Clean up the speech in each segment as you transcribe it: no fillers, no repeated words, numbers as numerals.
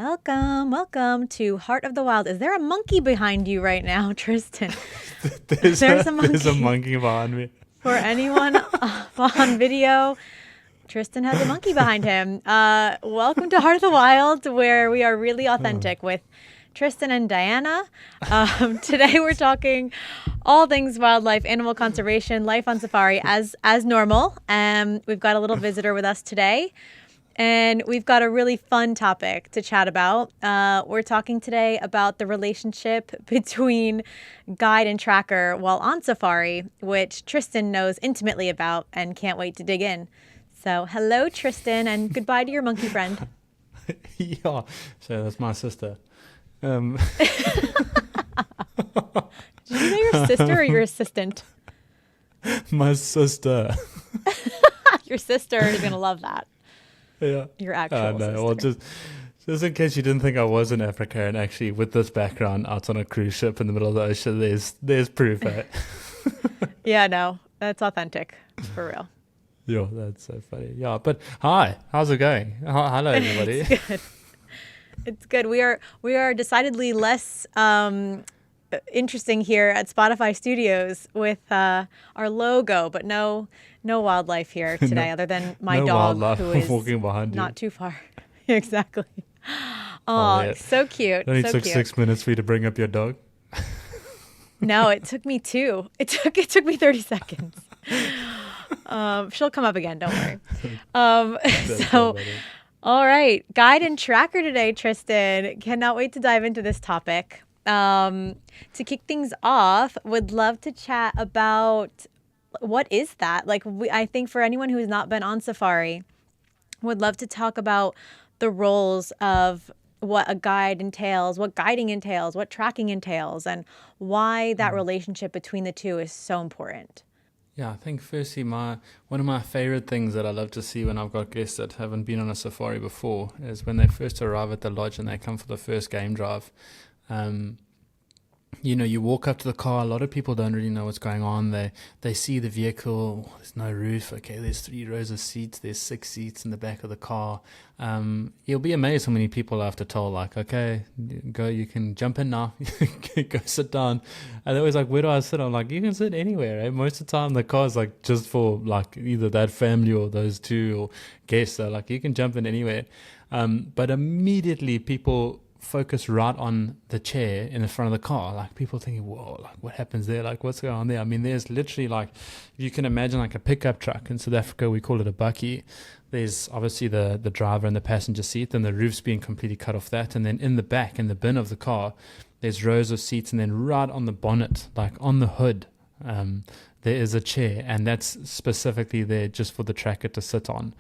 Welcome to Heart of the Wild. Is there a monkey behind you right now, Tristan? There's There's a monkey. there's a monkey behind me. For anyone on video, Tristan has a monkey behind him. Welcome to Heart of the Wild, where we are really authentic with Tristan and Dianna. Today we're talking all things wildlife, animal conservation, life on safari as normal. We've got a little visitor with us today. And we've got a really fun topic to chat about. We're talking today about the relationship between guide and tracker while on safari, which Tristan knows intimately about and can't wait to dig in. So hello, Tristan, and goodbye to your monkey friend. Yeah, so that's my sister. Um, Did you say your sister or your assistant? my sister. Your sister is going to love that. Yeah. Your actual sister. No, well, just in case you didn't think I was in Africa, and actually with this background out on a cruise ship in the middle of the ocean, there's proof, eh? Yeah, no, that's authentic, for real. Yeah, that's so funny. Yeah, but hi, how's it going? Hello, everybody. It's good. It's good. We are decidedly less interesting here at Spotify Studios with our logo, but no wildlife here today, other than my no dog wildlife who is walking behind you. not too far. Exactly. Oh, Oh, yeah. so cute. It only So took cute. 6 minutes for you to bring up your dog. No, it took me 2. It took me 30 seconds. She'll come up again. Don't worry. That's So. funny. All right. Guide and tracker today, Tristan. Cannot wait to dive into this topic. To kick things off, would love to chat about what is that? Like, I think for anyone who has not been on safari, would love to talk about the roles of what a guide entails, what guiding entails, what tracking entails, and why that relationship between the two is so important. Yeah, I think firstly, one of my favorite things that I love to see when I've got guests that haven't been on a safari before is when they first arrive at the lodge and they come for the first game drive. You walk up to the car. A lot of people don't really know what's going on. They see the vehicle. There's no roof. Okay, there's 3 rows of seats. There's 6 seats in the back of the car. You'll be amazed how many people I have to tell, like, okay, go, you can jump in now. Go sit down. And they're always like, where do I sit? I'm like, you can sit anywhere. Right? Most of the time, the car's like just for like either that family or those two or guests. So like, you can jump in anywhere. But immediately people focus right on the chair in the front of the car. Like people thinking, whoa, like what happens there? Like what's going on there? I mean, there's literally like, if you can imagine like a pickup truck in South Africa, we call it a bakkie. There's obviously the driver and the passenger seat, and the roof's being completely cut off that. And then in the back, in the bin of the car, there's rows of seats. And then right on the bonnet, like on the hood, there is a chair. And that's specifically there just for the tracker to sit on.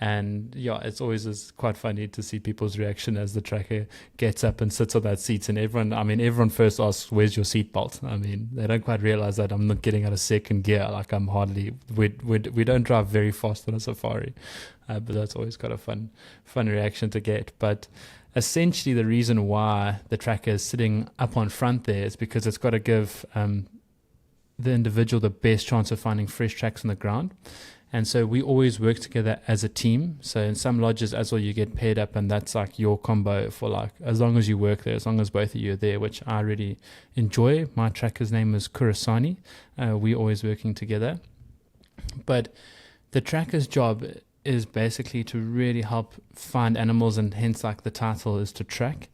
And yeah, it's always quite funny to see people's reaction as the tracker gets up and sits on that seat. And everyone first asks, where's your seatbelt? I mean, they don't quite realize that I'm not getting out of second gear. Like we don't drive very fast on a safari. But that's always quite a fun reaction to get. But essentially the reason why the tracker is sitting up on front there is because it's got to give the individual the best chance of finding fresh tracks on the ground. And so we always work together as a team. So in some lodges as well, you get paired up, and that's like your combo for like, as long as you work there, as long as both of you are there, which I really enjoy. My tracker's name is Kurasani. We're always working together. But the tracker's job is basically to really help find animals, and hence like the title is to track.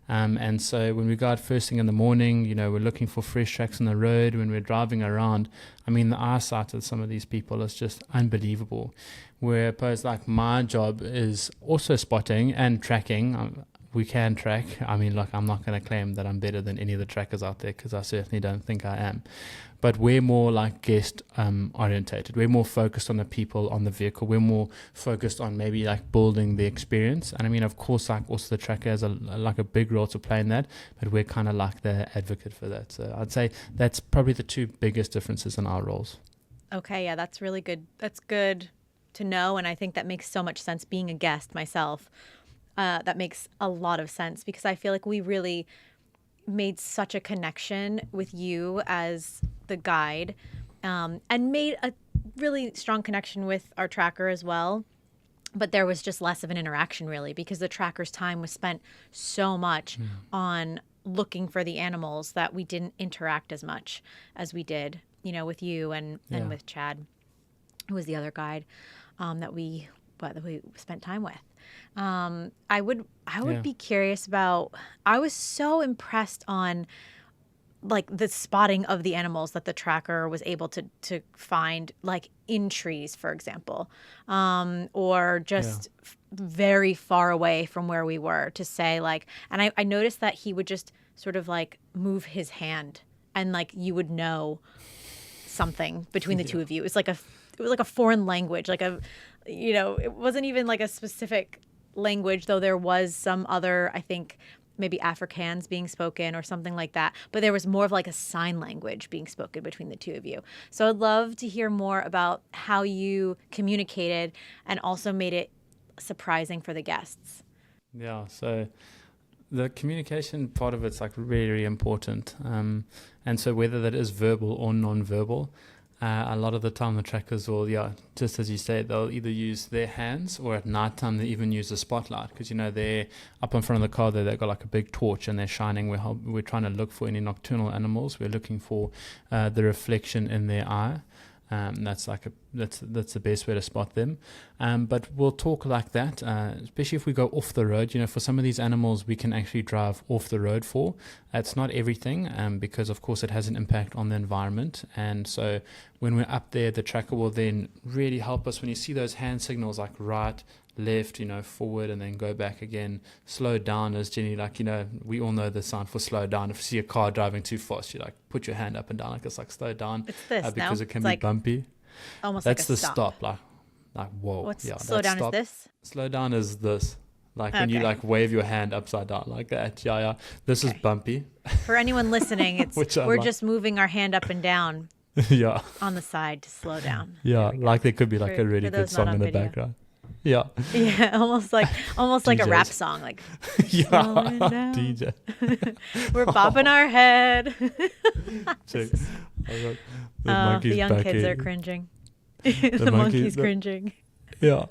And so when we go out first thing in the morning, we're looking for fresh tracks on the road. When we're driving around, I mean, the eyesight of some of these people is just unbelievable. Whereas like my job is also spotting and tracking. We can track. I mean, like, I'm not going to claim that I'm better than any of the trackers out there, because I certainly don't think I am. But we're more like guest orientated. We're more focused on the people, on the vehicle. We're more focused on maybe like building the experience. And I mean, of course, like also the tracker has a big role to play in that, but we're kind of like the advocate for that. So I'd say that's probably the 2 biggest differences in our roles. Okay, yeah, that's really good. That's good to know, and I think that makes so much sense. Being a guest myself, that makes a lot of sense, because I feel like we really made such a connection with you as the guide, and made a really strong connection with our tracker as well. but there was just less of an interaction really because the tracker's time was spent so much on looking for the animals that we didn't interact as much as we did, with you and with Chad, who was the other guide that we spent time with. I would be curious about. I was so impressed on like the spotting of the animals that the tracker was able to find, like in trees, for example, or just very far away from where we were to say like, and I noticed that he would just sort of like move his hand and like you would know something between the two of you. It was like a foreign language, like it wasn't even like a specific language, though there was some other, I think, maybe Afrikaans being spoken or something like that. But there was more of like a sign language being spoken between the two of you. So I'd love to hear more about how you communicated and also made it surprising for the guests. Yeah, so the communication part of it's like really, really important. And so whether that is verbal or non-verbal, a lot of the time the trackers will, just as you say, they'll either use their hands or at nighttime they even use a spotlight because, they're up in front of the car there, they've got like a big torch and they're shining. We're trying to look for any nocturnal animals. We're looking for the reflection in their eye. That's the best way to spot them. But we'll talk like that, especially if we go off the road. For some of these animals, we can actually drive off the road for. It's not everything, because of course it has an impact on the environment. And so when we're up there, the tracker will then really help us. When you see those hand signals like right, left, forward, and then go back again. Slow down is generally like, we all know the sign for slow down. If you see a car driving too fast, you like put your hand up and down, like it's like slow down. It's this, because no? it can It's be like bumpy. Almost That's like a the stop. Like whoa. What's yeah, slow down stop. Is this? Slow down is this. Like when you like wave your hand upside down like that. Yeah. This is bumpy. For anyone listening, it's we're just moving our hand up and down. On the side to slow down. Yeah, like there could be like a really good song in the background. Yeah. Yeah, almost like a rap song, like DJ. We're bopping our head. The young kids are cringing. The monkey's cringing. Yeah.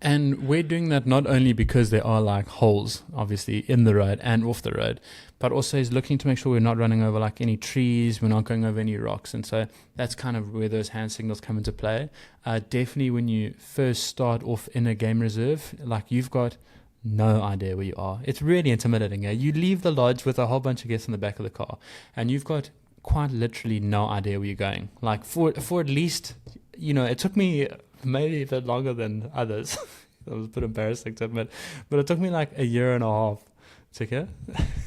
And we're doing that not only because there are like holes, obviously, in the road and off the road, but also is looking to make sure we're not running over like any trees, we're not going over any rocks. And so that's kind of where those hand signals come into play. Definitely when you first start off in a game reserve, like you've got no idea where you are. It's really intimidating. You leave the lodge with a whole bunch of guests in the back of the car and you've got quite literally no idea where you're going. Like for at least, it took me maybe a bit longer than others. That was a bit embarrassing to admit, but it took me like a year and a half to get.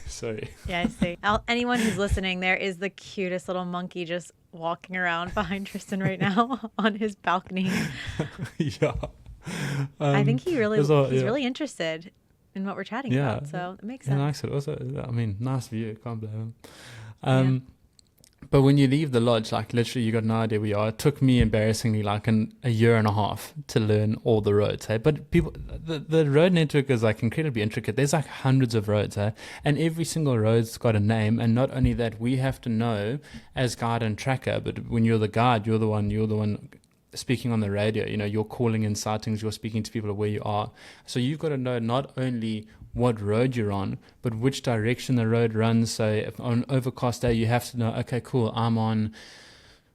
Sorry. Yeah, I see. Anyone who's listening, there is the cutest little monkey just walking around behind Tristan right now on his balcony. Yeah. I think he's really interested in what we're chatting about, so it makes sense. And actually, also, nice view. Can't blame him. But when you leave the lodge, like literally you got no idea where you are. It took me embarrassingly like a year and a half to learn all the roads. Hey? But the road network is like incredibly intricate. There's like hundreds of roads, hey? And every single road's got a name. And not only that, we have to know as guide and tracker, but when you're the guide, you're the one speaking on the radio. You're calling in sightings, you're speaking to people of where you are. So you've got to know not only what road you're on, but which direction the road runs. So if on an overcast day, you have to know, okay, cool, I'm on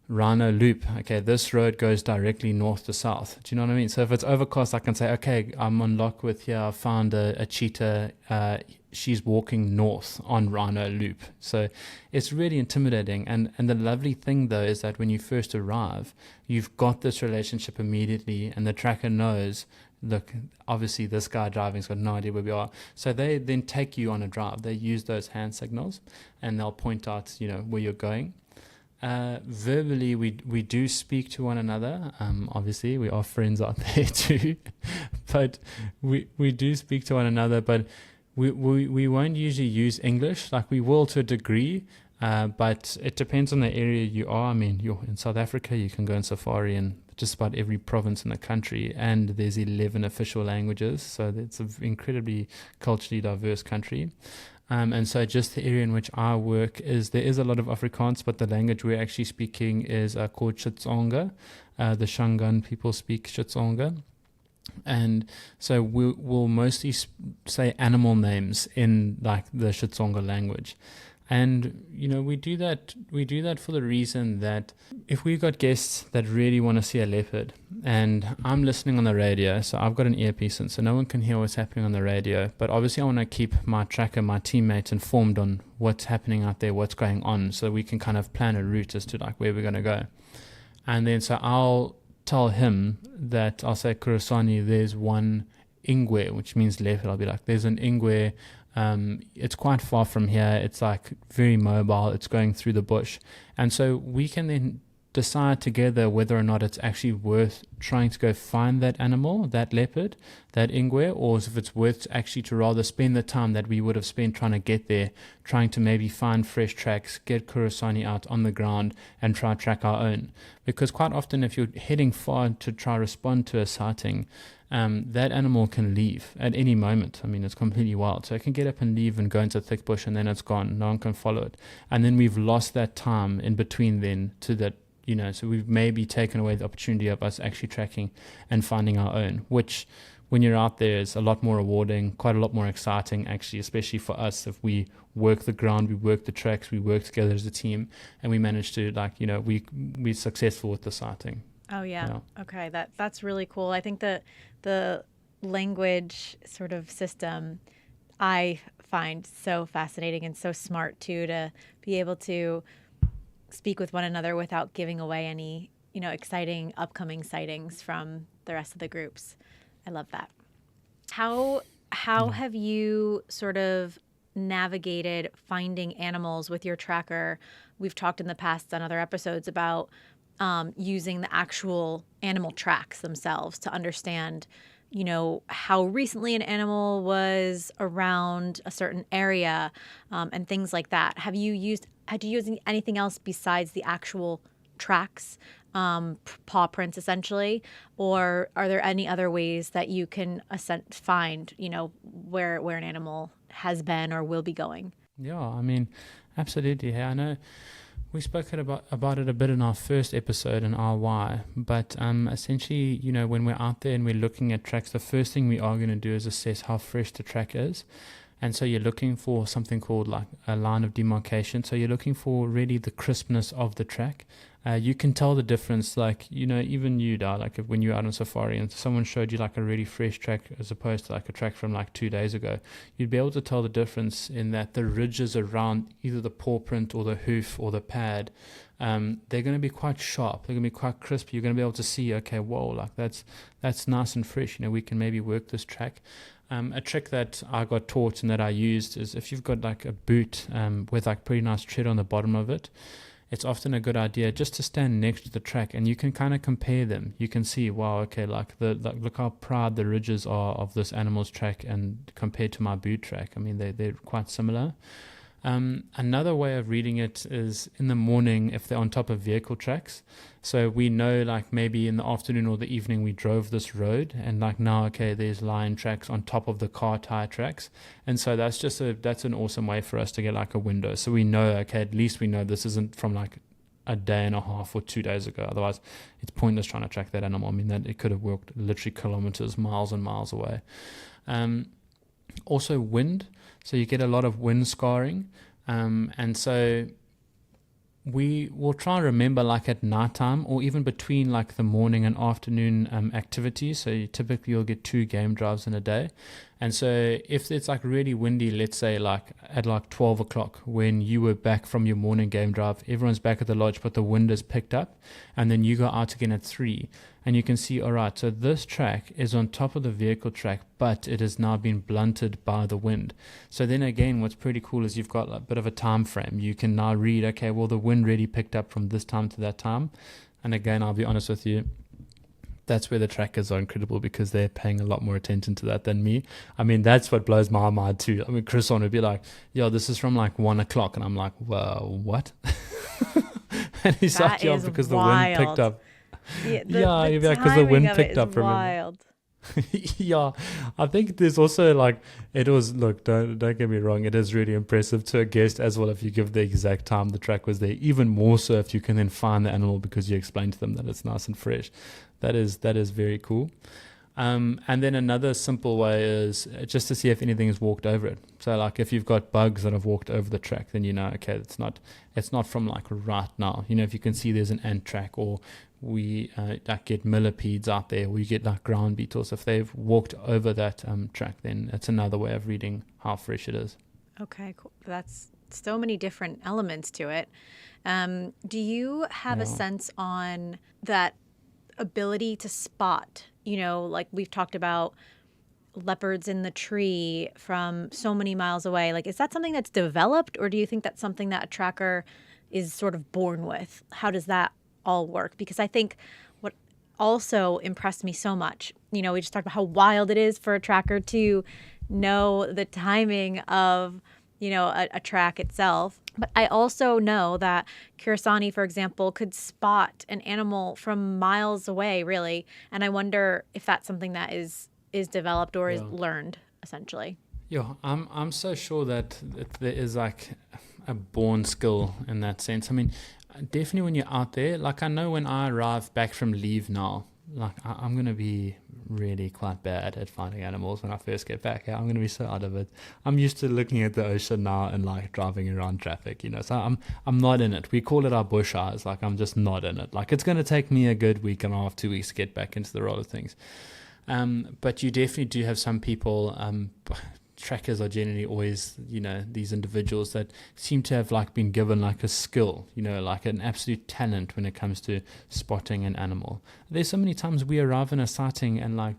Rhino Loop. Okay, this road goes directly north to south. Do you know what I mean? So if it's overcast, I can say, okay, I'm on Lockwood here. I found a cheetah. She's walking north on Rhino Loop. So it's really intimidating. And the lovely thing, though, is that when you first arrive, you've got this relationship immediately, and the tracker knows, look, obviously this guy driving's got no idea where we are. So they then take you on a drive. They use those hand signals, and they'll point out, where you're going. Verbally, we do speak to one another. Obviously, we are friends out there too. But we do speak to one another, but we won't usually use English. Like we will to a degree, but it depends on the area you are. You're in South Africa, you can go on safari and just about every province in the country, and there's 11 official languages. So it's an incredibly culturally diverse country. And so just the area in which I work there is a lot of Afrikaans, but the language we're actually speaking is called Xitsonga. The Shangaan people speak Xitsonga. And so we'll mostly say animal names in like the Xitsonga language. And, we do that for the reason that if we've got guests that really want to see a leopard, and I'm listening on the radio, so I've got an earpiece in, so no one can hear what's happening on the radio, but obviously I want to keep my tracker, my teammates informed on what's happening out there, what's going on, so we can kind of plan a route as to like where we're going to go. And then so I'll tell him that, I'll say, Kurosani, there's one ingwe, which means leopard. I'll be like, there's an ingwe. It's quite far from here. It's like very mobile. It's going through the bush. And so we can then decide together whether or not it's actually worth trying to go find that animal, that leopard, that ingwe, or if it's worth actually to rather spend the time that we would have spent trying to get there, trying to maybe find fresh tracks, get Kurosani out on the ground and try to track our own. Because quite often if you're heading far to try to respond to a sighting, that animal can leave at any moment. I mean, it's completely wild. So it can get up and leave and go into thick bush, and then it's gone. No one can follow it. And then we've lost that time in between then to that, so we've maybe taken away the opportunity of us actually tracking and finding our own, which when you're out there is a lot more rewarding, quite a lot more exciting actually, especially for us if we work the ground, we work the tracks, we work together as a team, and we manage to we're successful with the sighting. Oh, yeah. Okay, that's really cool. I think that the language sort of system I find so fascinating and so smart, too, to be able to speak with one another without giving away any, exciting upcoming sightings from the rest of the groups. I love that. How have you sort of navigated finding animals with your tracker? We've talked in the past on other episodes about using the actual animal tracks themselves to understand, how recently an animal was around a certain area, and things like that. Had you used anything else besides the actual tracks, paw prints essentially, or are there any other ways that you can find, where an animal has been or will be going? Yeah, I mean, absolutely. Yeah, I know. We spoke about it a bit in our first episode in RY, but essentially, when we're out there and we're looking at tracks, the first thing we are going to do is assess how fresh the track is. And so you're looking for something called like a line of demarcation. So you're looking for really the crispness of the track. You can tell the difference, like, even you, Da, like when you're out on safari and someone showed you like a really fresh track as opposed to like a track from like 2 days ago, you'd be able to tell the difference in that the ridges around either the paw print or the hoof or the pad, they're going to be quite sharp. They're going to be quite crisp. You're going to be able to see, okay, whoa, like that's nice and fresh. We can maybe work this track. A trick that I got taught and that I used is if you've got like a boot with like pretty nice tread on the bottom of it, it's often a good idea just to stand next to the track and you can kind of compare them. You can see, wow, okay, look how proud the ridges are of this animal's track and compared to my boot track. I mean, they're quite similar. Another way of reading it is in the morning if they're on top of vehicle tracks. So we know like maybe in the afternoon or the evening we drove this road and like now, okay, there's lion tracks on top of the car tire tracks. And so that's an awesome way for us to get like a window. So we know, okay, at least we know this isn't from like a day and a half or 2 days ago. Otherwise it's pointless trying to track that animal. I mean, that it could have walked literally kilometers, miles and miles away. Also wind. So you get a lot of wind scarring. And so we will try and remember like at nighttime or even between like the morning and afternoon activities. So you'll get 2 game drives in a day. And so if it's like really windy, let's say like at like 12 o'clock when you were back from your morning game drive, everyone's back at the lodge, but the wind is picked up and then you go out again at 3 and you can see, all right, so this track is on top of the vehicle track, but it has now been blunted by the wind. So then again, what's pretty cool is you've got a bit of a time frame. You can now read, okay, well, the wind really picked up from this time to that time. And again, I'll be honest with you, that's where the trackers are incredible because they're paying a lot more attention to that than me. I mean, that's what blows my mind too. I mean, Chris on would be like, yo, this is from like 1 o'clock. And I'm like, well, what? And he's like, yo, because the wind picked up. Yeah, Yeah, the yeah, because the timing wind of it picked is up, remember? wild. Yeah, I think there's also like it was. Look, don't get me wrong. It is really impressive to a guest as well if you give the exact time the track was there. Even more so if you can then find the animal because you explain to them that it's nice and fresh. That is very cool. And then another simple way is just to see if anything has walked over it. So like if you've got bugs that have walked over the track, then you know, okay, it's not from like right now. You know, if you can see there's an ant track, or we like get millipedes out there, or you get like ground beetles. If they've walked over that track, then it's another way of reading how fresh it is. Okay, cool. That's so many different elements to it. Do you have a Yeah. sense on that ability to spot? Like we've talked about leopards in the tree from so many miles away. Like, is that something that's developed, or do you think that's something that a tracker is sort of born with? How does that all work? Because I think what also impressed me so much, we just talked about how wild it is for a tracker to know the timing of, a track itself. But I also know that Kurasani, for example, could spot an animal from miles away, really. And I wonder if that's something that is developed or is Yeah. learned, essentially. Yeah, I'm so sure that there is like a born skill in that sense. I mean, definitely when you're out there, like I know when I arrive back from leave now, like I'm gonna be really quite bad at finding animals when I first get back. Yeah, I'm gonna be so out of it. I'm used to looking at the ocean now and like driving around traffic, So I'm not in it. We call it our bush eyes. Like I'm just not in it. Like it's gonna take me a good week and a half, 2 weeks to get back into the role of things. But you definitely do have some people, trackers are generally always, these individuals that seem to have like been given like a skill, like an absolute talent when it comes to spotting an animal. There's so many times we arrive in a sighting and like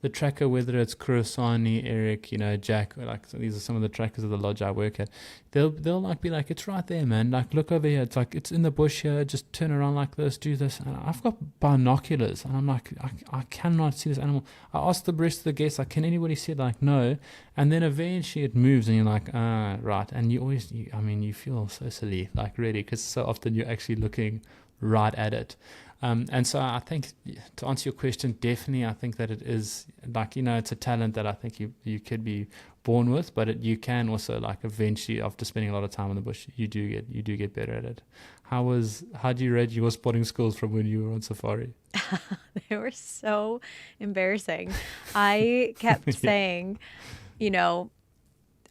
the tracker, whether it's Kurosani, Eric, Jack, like so these are some of the trackers of the lodge I work at. They'll like be like, it's right there, man. Like look over here. It's like it's in the bush here. Just turn around like this, do this. And I've got binoculars, and I'm like, I cannot see this animal. I asked the rest of the guests, like, can anybody see it? Like, no. And then eventually it moves, and you're like, right. And you feel so silly, like really, because so often you're actually looking right at it. And so I think, to answer your question, definitely I think that it is like, it's a talent that I think you could be born with, but you can also like eventually, after spending a lot of time in the bush, you do get better at it. How do you rate your spotting skills from when you were on safari? They were so embarrassing. I kept saying,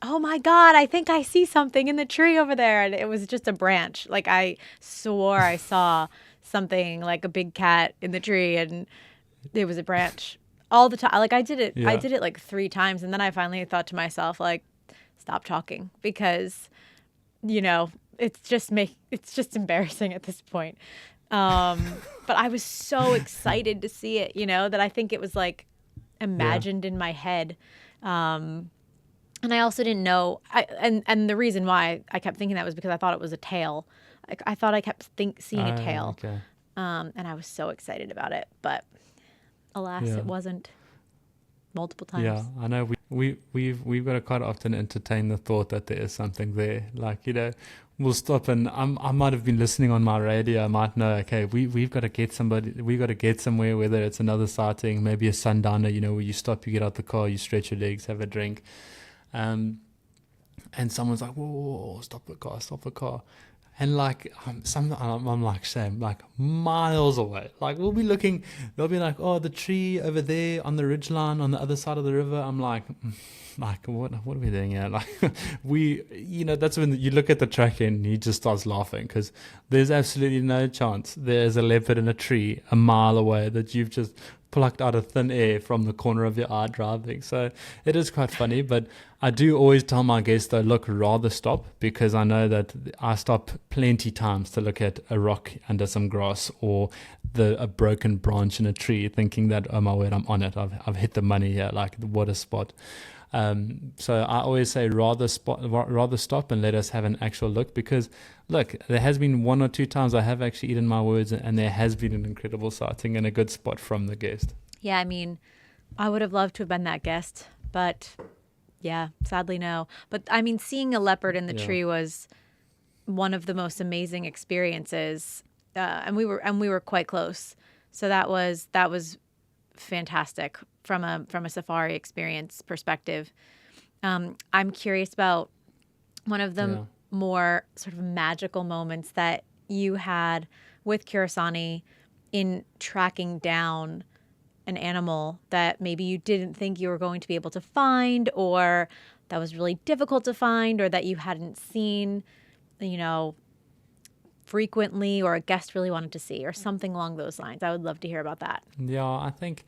oh my God, I think I see something in the tree over there. And it was just a branch. Like I swore I saw something like a big cat in the tree, and it was a branch all the time. Like I did it like 3 times. And then I finally thought to myself, like, stop talking, because, it's just embarrassing at this point. But I was so excited to see it, that I think it was like imagined in my head. And I also didn't know, and the reason why I kept thinking that was because I thought it was a tail. I thought I kept seeing a tail. Okay. And I was so excited about it, but alas, Yeah. it wasn't. Multiple times. Yeah, I know we've got to quite often entertain the thought that there is something there. Like, we'll stop and I might have been listening on my radio. I might know, okay, we've got to get somewhere, whether it's another sighting, maybe a sundowner, where you stop, you get out the car, you stretch your legs, have a drink. And someone's like, whoa, stop the car. And like, I'm like, Sam, like miles away. Like we'll be looking, they'll be like, oh, the tree over there on the ridgeline on the other side of the river. I'm like, what are we doing here? Like that's when you look at the tracker and he just starts laughing, because there's absolutely no chance there's a leopard in a tree a mile away that you've just plucked out of thin air from the corner of your eye driving. So it is quite funny, but I do always tell my guests, though, look, rather stop, because I know that I stop plenty times to look at a rock under some grass or a broken branch in a tree, thinking that, oh my word, I'm on it. I've hit the money here. Like, what a spot. So I always say rather stop and let us have an actual look, because look, there has been 1 or 2 times I have actually eaten my words, and there has been an incredible sighting and a good spot from the guest. Yeah, I mean, I would have loved to have been that guest, but yeah, sadly no. But I mean, seeing a leopard in the tree was one of the most amazing experiences, and we were quite close So that was fantastic from a safari experience perspective. I'm curious about one of the more sort of magical moments that you had with Kurasani in tracking down an animal that maybe you didn't think you were going to be able to find, or that was really difficult to find, or that you hadn't seen, frequently, or a guest really wanted to see, or something along those lines. I would love to hear about that. Yeah, I think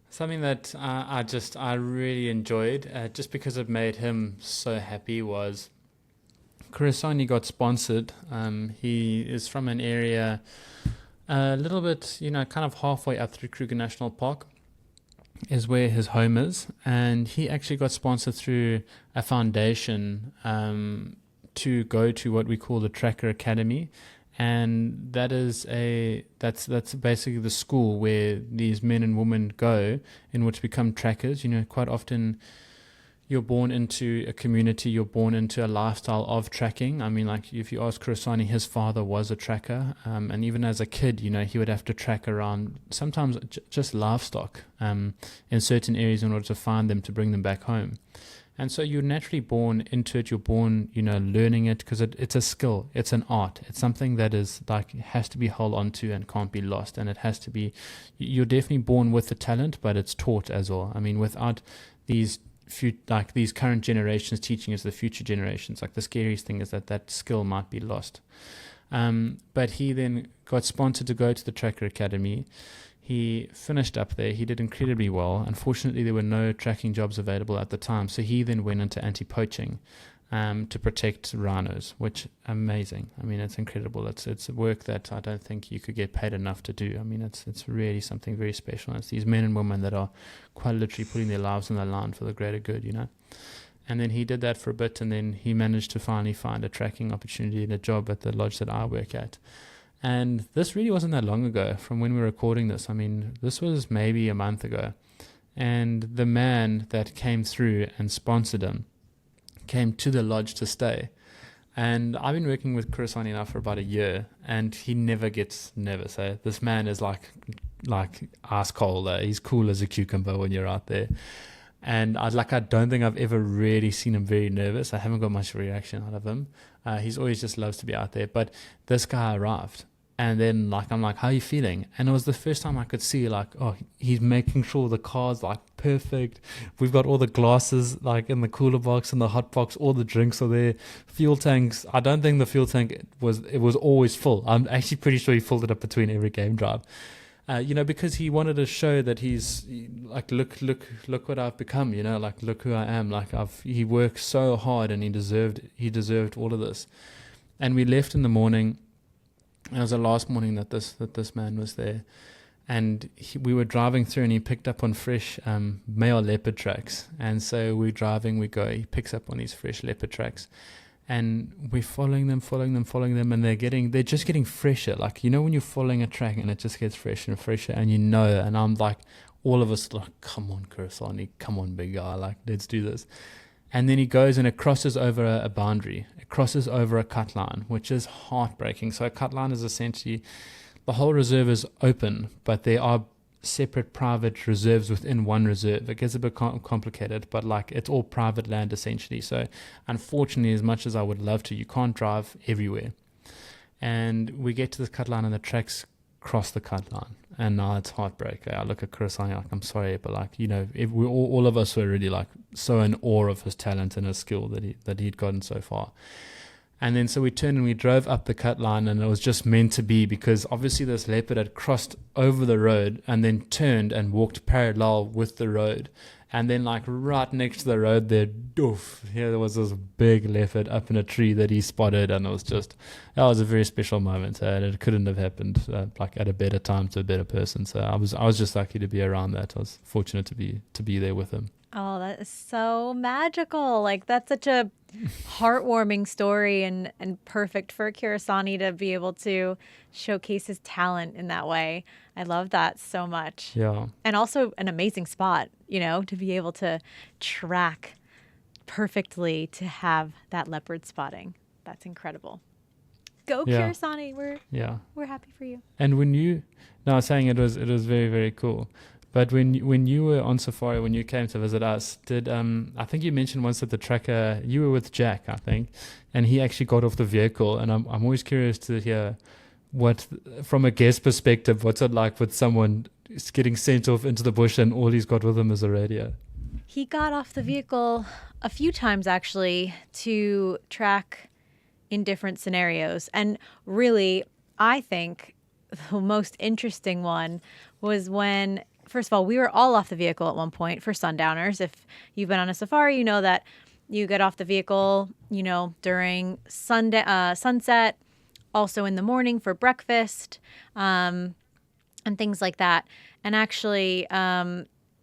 something that I really enjoyed, just because it made him so happy, was Kurasani got sponsored. He is from an area a little bit, kind of halfway up through Kruger National Park is where his home is. And he actually got sponsored through a foundation to go to what we call the Tracker Academy. And that's basically the school where these men and women go in order to become trackers. Quite often you're born into a community, you're born into a lifestyle of tracking. I mean, like if you ask Kurasani, his father was a tracker. And even as a kid, he would have to track around sometimes just livestock in certain areas in order to find them, to bring them back home. And so you're naturally born into it. You're born, learning it, because it's a skill. It's an art. It's something that is has to be held onto and can't be lost. And it has to be, you're definitely born with the talent, but it's taught as well. I mean, without these current generations teaching us the future generations, the scariest thing is that skill might be lost. But he then got sponsored to go to the Tracker Academy. He finished up there. He did incredibly well. Unfortunately, there were no tracking jobs available at the time, so he then went into anti-poaching to protect rhinos, which amazing. I mean, it's incredible. It's work that I don't think you could get paid enough to do. I mean, it's really something very special. It's these men and women that are quite literally putting their lives on the line for the greater good, And then he did that for a bit, and then he managed to finally find a tracking opportunity and a job at the lodge that I work at. And this really wasn't that long ago from when we were recording this. I mean, this was maybe a month ago. And the man that came through and sponsored him came to the lodge to stay. And I've been working with Kurasani now for about a year, and he never gets nervous. So this man is like ice cold. He's cool as a cucumber when you're out there. And I don't think I've ever really seen him very nervous. I haven't got much reaction out of him. He's always just loves to be out there. But this guy arrived. And then I'm like, how are you feeling? And it was the first time I could see he's making sure the car's perfect. We've got all the glasses in the cooler box and the hot box, all the drinks are there. Fuel tanks. I don't think the fuel tank was always full. I'm actually pretty sure he filled it up between every game drive. Because he wanted to show that he's look what I've become, look who I am. He worked so hard and he deserved all of this. And we left in the morning. It was the last morning that this man was there, and we were driving through, and he picked up on fresh male leopard tracks. And so we're driving, he picks up on these fresh leopard tracks, and we're following them, and they're just getting fresher. When you're following a track and it just gets fresher and fresher, and and I'm all of us come on, Kurasani, come on, big guy, let's do this. And then he goes and it crosses over a boundary. It crosses over a cut line, which is heartbreaking. So a cut line is essentially, the whole reserve is open, but there are separate private reserves within one reserve. It gets a bit complicated, but it's all private land essentially. So unfortunately, as much as I would love to, you can't drive everywhere. And we get to this cut line and the tracks cross the cut line. And now it's heartbreak. I look at Kurasani I'm sorry, but if we all of us were really so in awe of his talent and his skill that he'd gotten so far. And then so we turned and we drove up the cut line, and it was just meant to be, because obviously this leopard had crossed over the road and then turned and walked parallel with the road. And then right next to the road there, there was this big leopard up in a tree that he spotted, and that was a very special moment. And it couldn't have happened at a better time to a better person. So I was just lucky to be around that. I was fortunate to be there with him. Oh, that is so magical. That's such a heartwarming story, and perfect for Kurasani to be able to showcase his talent in that way. I love that so much. Yeah. And also an amazing spot, to be able to track perfectly, to have that leopard spotting. That's incredible. Go Yeah. Kirisani. Yeah. We're happy for you. And I was saying it was very, very cool. But when you were on safari, when you came to visit us, did I think you mentioned once that the tracker, you were with Jack, I think, and he actually got off the vehicle, and I'm always curious to hear what, from a guest perspective, what's it like with someone getting sent off into the bush and all he's got with him is a radio. He got off the vehicle a few times actually to track in different scenarios. And really, I think the most interesting one was when, first of all, we were all off the vehicle at one point for sundowners. If you've been on a safari, you know that you get off the vehicle, during sunset, also in the morning for breakfast, and things like that. And actually,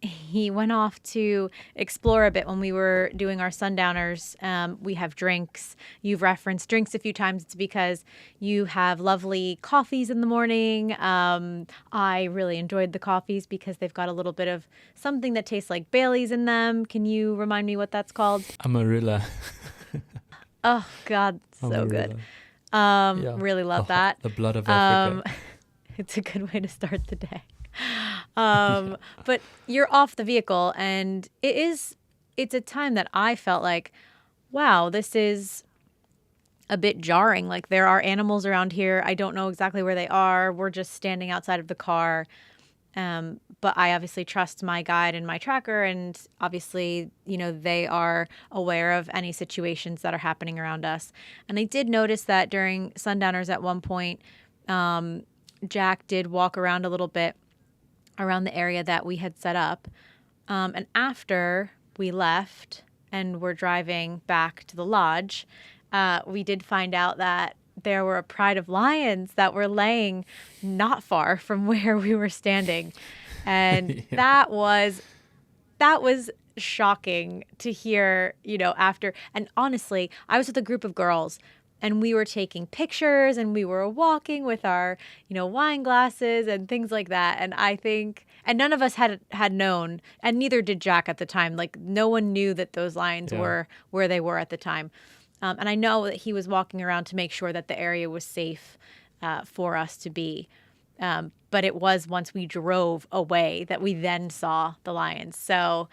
he went off to explore a bit when we were doing our sundowners. We have drinks. You've referenced drinks a few times. It's because you have lovely coffees in the morning. I really enjoyed the coffees because they've got a little bit of something that tastes like Bailey's in them. Can you remind me what that's called? Amarilla. Oh, God, so Amarilla. good. Really love that. The blood of Africa. It's a good way to start the day. But you're off the vehicle, and it's a time that I felt like, wow, this is a bit jarring. Like, there are animals around here. I don't know exactly where they are. We're just standing outside of the car. But I obviously trust my guide and my tracker, and obviously, they are aware of any situations that are happening around us. And I did notice that during sundowners at one point, Jack did walk around a little bit around the area that we had set up. And after we left and were driving back to the lodge, we did find out that there were a pride of lions that were laying not far from where we were standing. And that was shocking to hear, after. And honestly, I was with a group of girls, and we were taking pictures, and we were walking with our, wine glasses and things like that. And I think, and none of us had known, and neither did Jack at the time. Like, no one knew that those lions were where they were at the time. And I know that he was walking around to make sure that the area was safe for us to be. But it was once we drove away that we then saw the lions. So,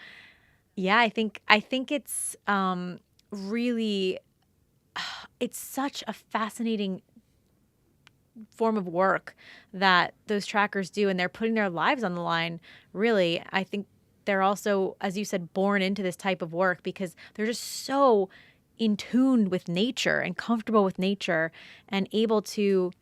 yeah, I think it's really, it's such a fascinating form of work that those trackers do, and they're putting their lives on the line. Really, I think they're also, as you said, born into this type of work because they're just so in tune with nature and comfortable with nature and able to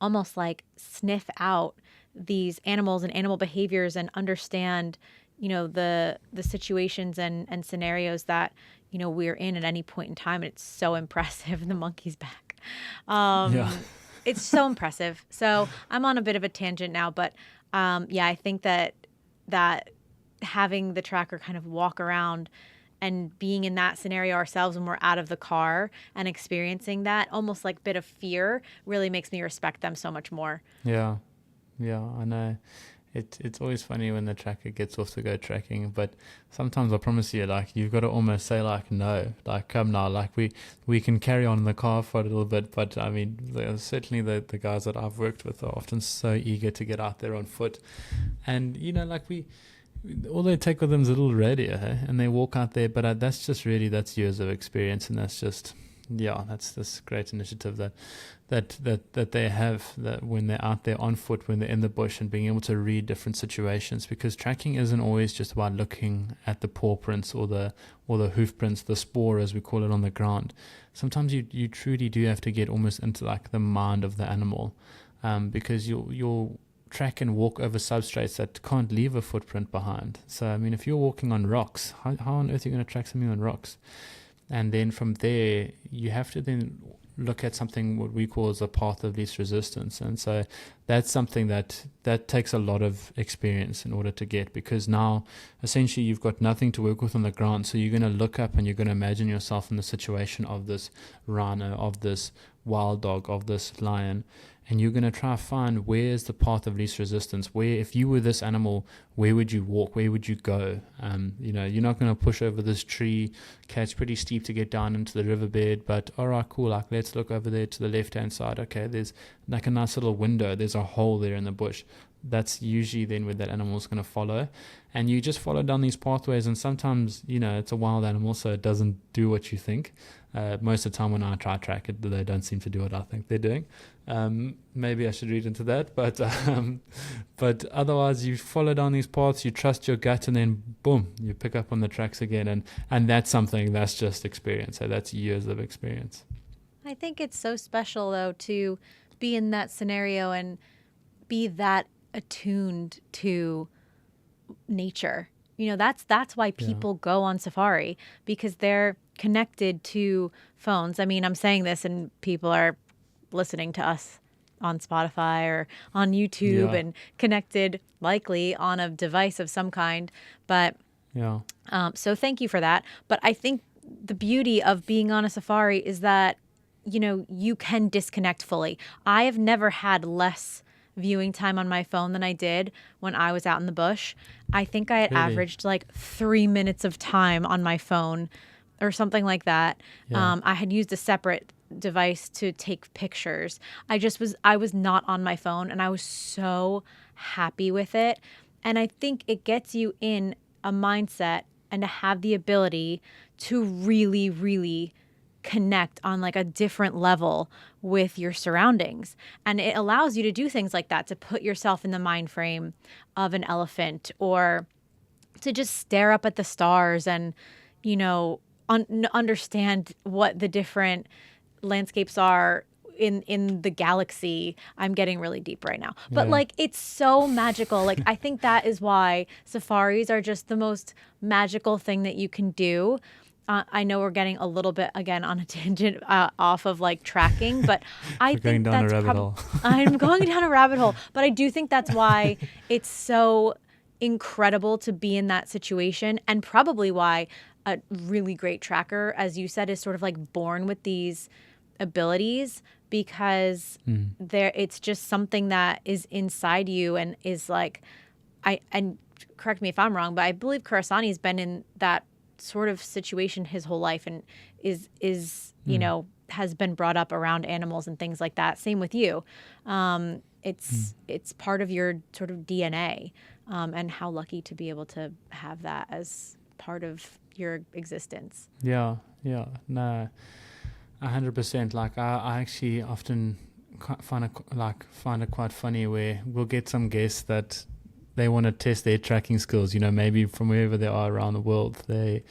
almost like sniff out these animals and animal behaviors and understand, the situations and scenarios that, we're in at any point in time. And it's so impressive. The monkey's back. It's so impressive. So I'm on a bit of a tangent now, but I think that having the tracker kind of walk around and being in that scenario ourselves when we're out of the car and experiencing that almost like bit of fear really makes me respect them so much more. Yeah, I know. It's always funny when the tracker gets off to go tracking, but sometimes I promise you, like, you've got to almost say, like, no, like, come now, like, we can carry on in the car for a little bit, but I mean, certainly the guys that I've worked with are often so eager to get out there on foot, and like all they take with them is a little radio, and they walk out there, but that's years of experience, and that's just, that's this great initiative that they have, that when they're out there on foot, when they're in the bush, and being able to read different situations, because tracking isn't always just about looking at the paw prints or the hoof prints, the spoor as we call it on the ground. Sometimes you truly do have to get almost into like the mind of the animal, because you'll track and walk over substrates that can't leave a footprint behind. So I mean, if you're walking on rocks, how on earth are you going to track something on rocks? And then from there, you have to then look at something what we call as a path of least resistance. And so that's something that takes a lot of experience in order to get, because now essentially you've got nothing to work with on the ground. So you're going to look up and you're going to imagine yourself in the situation of this rhino, of this wild dog, of this lion, and you're going to try to find where's the path of least resistance. Where, if you were this animal, where would you walk? Where would you go? You're not going to push over this tree. Okay, it's pretty steep to get down into the riverbed, but all right, cool. Like, let's look over there to the left-hand side. Okay, there's like a nice little window. There's a hole there in the bush. That's usually then where that animal is going to follow. And you just follow down these pathways, and sometimes, it's a wild animal, so it doesn't do what you think. Most of the time when I try to track it, they don't seem to do what I think they're doing. Maybe I should read into that, but otherwise you follow down these paths, you trust your gut, and then boom, you pick up on the tracks again. And that's something that's just experience. So that's years of experience. I think it's so special, though, to be in that scenario and be that attuned to nature. That's why people go on safari, because they're connected to phones. I mean, I'm saying this and people are listening to us on Spotify or on YouTube and connected likely on a device of some kind. But so thank you for that. But I think the beauty of being on a safari is that, you can disconnect fully. I have never had less viewing time on my phone than I did when I was out in the bush. I think I had averaged like 3 minutes of time on my phone or something like that. I had used a separate device to take pictures. I was not on my phone, and I was so happy with it. And I think it gets you in a mindset and to have the ability to really, really connect on like a different level with your surroundings. And it allows you to do things like that, to put yourself in the mind frame of an elephant, or to just stare up at the stars and, understand what the different landscapes are in the galaxy. I'm getting really deep right now, but like, it's so magical. Like, I think that is why safaris are just the most magical thing that you can do. I know we're getting a little bit, again, on a tangent off of like tracking, but I think that's I'm going down a rabbit hole, but I do think that's why it's so incredible to be in that situation, and probably why a really great tracker, as you said, is sort of like born with these abilities, because it's just something that is inside you and is like, and correct me if I'm wrong, but I believe Kurasani's been in that sort of situation his whole life, and is has been brought up around animals and things like that. Same with you. It's part of your sort of DNA, and how lucky to be able to have that as part of your existence. No, 100%. Like, I actually often find it quite funny where we'll get some guests that they want to test their tracking skills, maybe from wherever they are around the world. They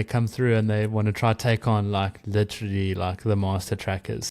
come through and they want to try take on like literally like the master trackers.